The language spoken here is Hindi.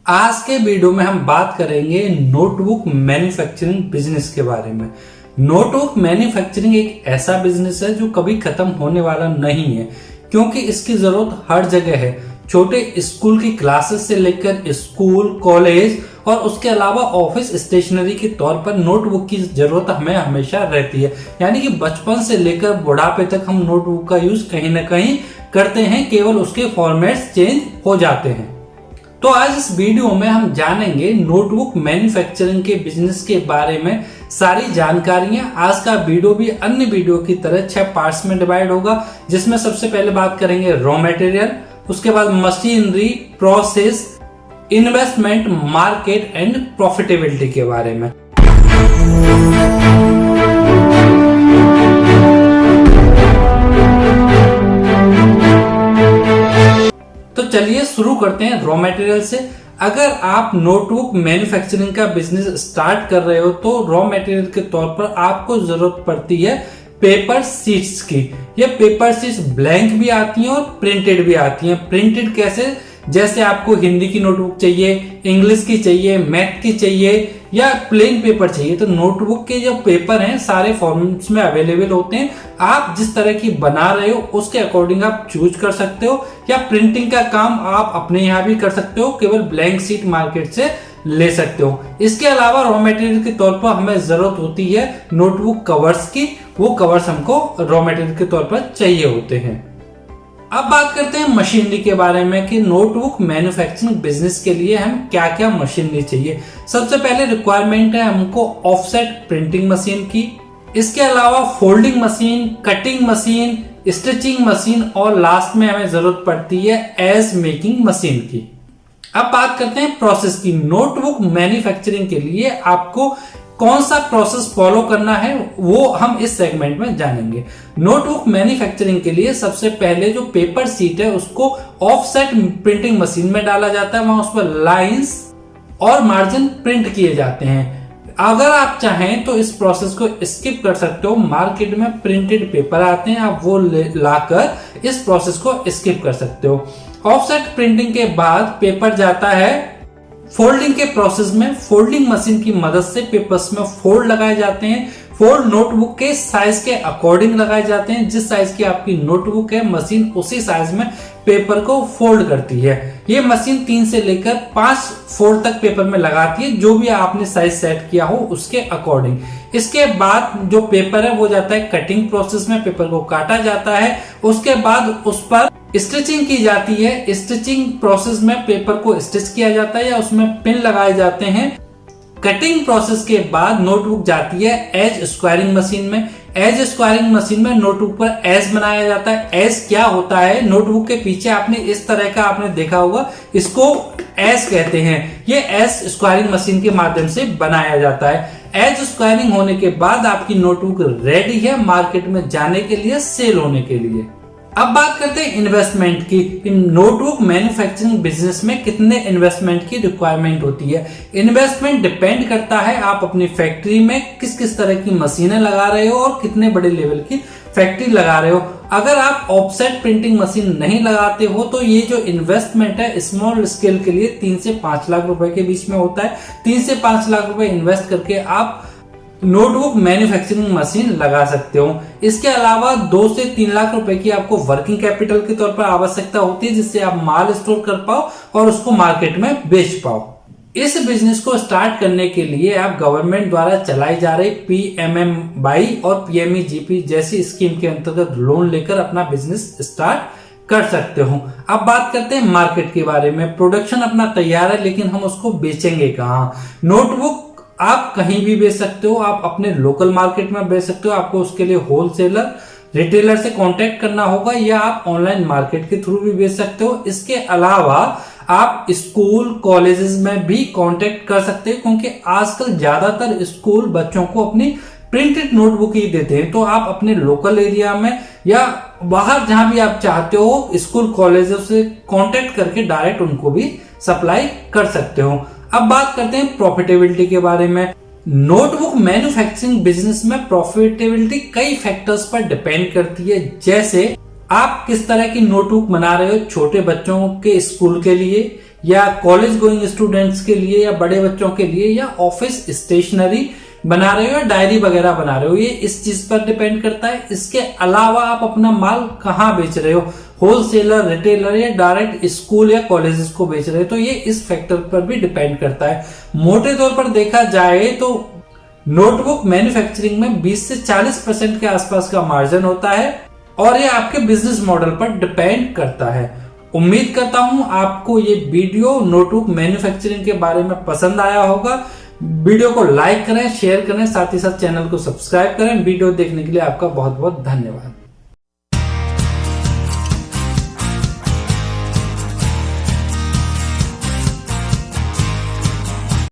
आज के वीडियो में हम बात करेंगे नोटबुक मैन्युफैक्चरिंग बिजनेस के बारे में। नोटबुक मैन्युफैक्चरिंग एक ऐसा बिजनेस है जो कभी खत्म होने वाला नहीं है, क्योंकि इसकी जरूरत हर जगह है। छोटे स्कूल की क्लासेस से लेकर स्कूल, कॉलेज और उसके अलावा ऑफिस स्टेशनरी के तौर पर नोटबुक की जरूरत हमें हमेशा रहती है। यानी कि बचपन से लेकर बुढ़ापे तक हम नोटबुक का यूज कहीं ना कहीं करते हैं, केवल उसके फॉर्मेट्स चेंज हो जाते हैं। तो आज इस वीडियो में हम जानेंगे नोटबुक मैन्युफैक्चरिंग के बिजनेस के बारे में सारी जानकारियां। आज का वीडियो भी अन्य वीडियो की तरह 6 पार्ट्स में डिवाइड होगा, जिसमें सबसे पहले बात करेंगे रॉ मटेरियल, उसके बाद machinery, process, investment, market and profitability के बारे में। तो चलिए शुरू करते हैं रॉ मटेरियल से। अगर आप नोटबुक मैन्युफैक्चरिंग का बिजनेस स्टार्ट कर रहे हो तो रॉ मटेरियल के तौर पर आपको जरूरत पड़ती है पेपर शीट्स की। ये पेपर शीट्स ब्लैंक भी आती हैं और प्रिंटेड भी आती हैं। प्रिंटेड कैसे? जैसे आपको हिंदी की नोटबुक चाहिए, इंग्लिश की चाहिए, मैथ की चाहिए या प्लेन पेपर चाहिए, तो नोटबुक के जो पेपर हैं सारे फॉर्मेट्स में अवेलेबल होते हैं। आप जिस तरह की बना रहे हो उसके अकॉर्डिंग आप चूज कर सकते हो, या प्रिंटिंग का काम आप अपने यहाँ भी कर सकते हो, केवल ब्लैंक शीट मार्केट से ले सकते हो। इसके अलावा रॉ मटेरियल के तौर पर हमें जरूरत होती है नोटबुक कवर्स की। वो कवर्स हमको रॉ मटेरियल के तौर पर चाहिए होते हैं। अब बात करते हैं मशीनरी के बारे में कि नोटबुक मैन्युफैक्चरिंग बिजनेस के लिए हम क्या क्या मशीनरी चाहिए। सबसे पहले रिक्वायरमेंट है हमको ऑफसेट प्रिंटिंग मशीन की। इसके अलावा folding machine, cutting machine, stitching machine और लास्ट में हमें जरूरत पड़ती है एज मेकिंग मशीन की। अब बात करते हैं प्रोसेस की। नोटबुक मैन्युफैक्चरिंग के लिए आपको कौन सा प्रोसेस फॉलो करना है वो हम इस सेगमेंट में जानेंगे। नोटबुक मैन्युफैक्चरिंग के लिए सबसे पहले जो पेपर शीट है उसको ऑफसेट प्रिंटिंग मशीन में डाला जाता है। वहां उस पर लाइंस और मार्जिन प्रिंट किए जाते हैं। अगर आप चाहें तो इस प्रोसेस को स्किप कर सकते हो। मार्केट में प्रिंटेड पेपर आते हैं, आप वो लाकर इस प्रोसेस को स्किप कर सकते हो। ऑफसेट प्रिंटिंग के बाद पेपर जाता है फोल्डिंग के प्रोसेस में। फोल्डिंग मशीन की मदद से पेपर्स में फोल्ड लगाए जाते हैं। फोल्ड नोटबुक के साइज के अकॉर्डिंग लगाए जाते हैं। जिस साइज की आपकी नोटबुक है, मशीन उसी साइज में पेपर को फोल्ड करती है। ये मशीन 3 से लेकर 5 फोल्ड तक पेपर में लगाती है, जो भी आपने साइज सेट किया हो उसके अकॉर्डिंग। इसके बाद जो पेपर है वो जाता है कटिंग प्रोसेस में, पेपर को काटा जाता है। उसके बाद उस पर स्टिचिंग की जाती है। स्टिचिंग प्रोसेस में पेपर को स्टिच किया जाता है या उसमें पिन लगाए जाते हैं। कटिंग प्रोसेस के बाद नोटबुक जाती है एज स्क्वायरिंग मशीन में। एज स्क्वायरिंग मशीन में नोटबुक पर एज बनाया जाता है। एज क्या होता है? नोटबुक के पीछे आपने इस तरह का आपने देखा होगा, इसको एज कहते हैं। ये एज स्क्वायरिंग मशीन के माध्यम से बनाया जाता है। एज स्क्वायरिंग होने के बाद आपकी नोटबुक रेडी है मार्केट में जाने के लिए, सेल होने के लिए। अब बात करते हैं इन्वेस्टमेंट की। नोटबुक मैन्युफैक्चरिंग बिजनेस में कितने इन्वेस्टमेंट की रिक्वायरमेंट होती है। इन्वेस्टमेंट डिपेंड करता है आप अपनी फैक्ट्री में किस किस तरह की मशीनें लगा रहे हो और कितने बड़े लेवल की फैक्ट्री लगा रहे हो। अगर आप ऑफसेट प्रिंटिंग मशीन नहीं लगाते हो तो ये जो इन्वेस्टमेंट है स्मॉल स्केल के लिए 3 से 5 लाख रुपए के बीच में होता है। 3 से 5 लाख रुपए इन्वेस्ट करके आप नोटबुक मैन्युफैक्चरिंग मशीन लगा सकते हो। इसके अलावा 2 से 3 लाख रुपए की आपको वर्किंग कैपिटल के तौर पर आवश्यकता होती है, जिससे आप माल स्टोर कर पाओ और उसको मार्केट में बेच पाओ। इस बिजनेस को स्टार्ट करने के लिए आप गवर्नमेंट द्वारा चलाई जा रही PMMY और PMEGP जैसी स्कीम के अंतर्गत लोन लेकर अपना बिजनेस स्टार्ट कर सकते हो। अब बात करते हैं मार्केट के बारे में। प्रोडक्शन अपना तैयार है, लेकिन हम उसको बेचेंगे कहाँ? नोटबुक आप कहीं भी बेच सकते हो। आप अपने लोकल मार्केट में बेच सकते हो। आपको उसके लिए होलसेलर, रिटेलर से कांटेक्ट करना होगा, या आप ऑनलाइन मार्केट के थ्रू भी बेच सकते हो। इसके अलावा आप स्कूल, कॉलेजेस में भी कांटेक्ट कर सकते हो, क्योंकि आजकल ज्यादातर स्कूल बच्चों को अपनी प्रिंटेड नोटबुक ही देते हैं। तो आप अपने लोकल एरिया में या बाहर जहां भी आप चाहते हो स्कूल, कॉलेजों से कांटेक्ट करके डायरेक्ट उनको भी सप्लाई कर सकते हो। अब बात करते हैं प्रॉफिटेबिलिटी के बारे में। नोटबुक मैन्युफैक्चरिंग बिजनेस में प्रॉफिटेबिलिटी कई फैक्टर्स पर डिपेंड करती है। जैसे आप किस तरह की नोटबुक बना रहे हो, छोटे बच्चों के स्कूल के लिए या कॉलेज गोइंग स्टूडेंट्स के लिए या बड़े बच्चों के लिए या ऑफिस स्टेशनरी बना रहे हो या डायरी वगैरह बना रहे हो, ये इस चीज पर डिपेंड करता है। इसके अलावा आप अपना माल कहाँ बेच रहे हो, होलसेलर, रिटेलर या डायरेक्ट स्कूल या कॉलेजेस को बेच रहे हो, तो ये इस फैक्टर पर भी डिपेंड करता है। मोटे तौर पर देखा जाए तो नोटबुक मैन्युफैक्चरिंग में 20 से 40% के आसपास का मार्जिन होता है और ये आपके बिजनेस मॉडल पर डिपेंड करता है। उम्मीद करता हूं आपको ये वीडियो नोटबुक मैन्युफैक्चरिंग के बारे में पसंद आया होगा। वीडियो को लाइक करें, शेयर करें, साथ ही साथ चैनल को सब्सक्राइब करें। वीडियो देखने के लिए आपका बहुत बहुत धन्यवाद।